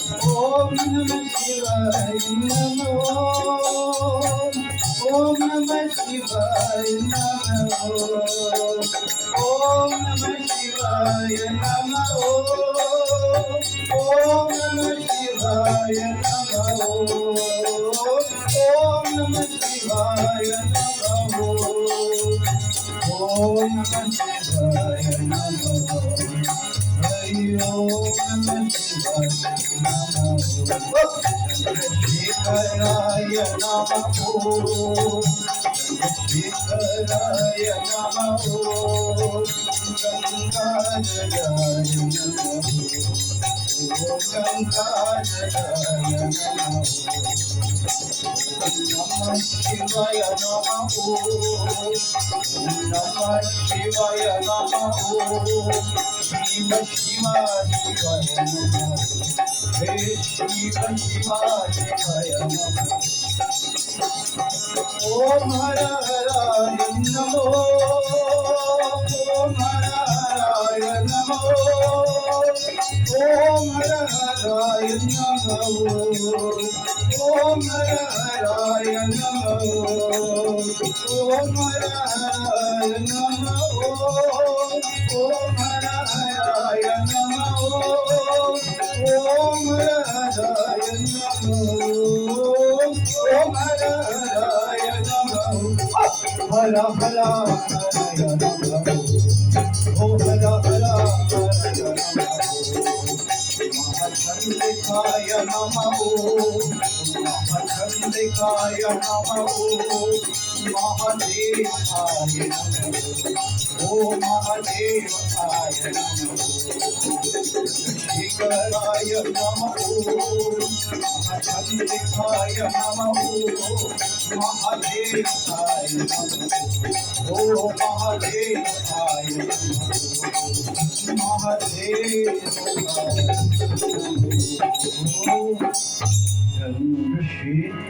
ओम नमः शिवाय नमो ओम नमः शिवाय नमो ओम नमः शिवाय नमो ओम नमः शिवाय नमो ओम नमः शिवाय नमो ओम नमः शिवाय नमो हरि ओम नमः शिवाय नमो शिखराय नमः शिखराय नमः गंगाजलाय नमः गंगाजलाय नमः नमः शिवाय नमः नमः शिवाय नमः शिव शिवाय शिवाय नमः हे शिव शिवाय शिवाय नमः ओम हर हराय नमो ओम हर हराय नमो ओम हर हराय नमो ओम हर हराय नमो ओम हर हराय नमो ओम हर हराय नमो ओम हर हराय नमो ओम हर हराय नमो हर हर हराय नमो ओम हर हर हराय नमो महाचंद्रिकाय नमः महाचंद्रिकाय नमः महादेवाय नमः ओ महादेवाय नमः शिखराय नमः महाचंद्रिकाय नमः महादेवाय नमः ओ महादेवाय नमः महादेवाय चंद्रशेखराय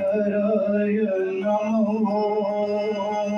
नमः।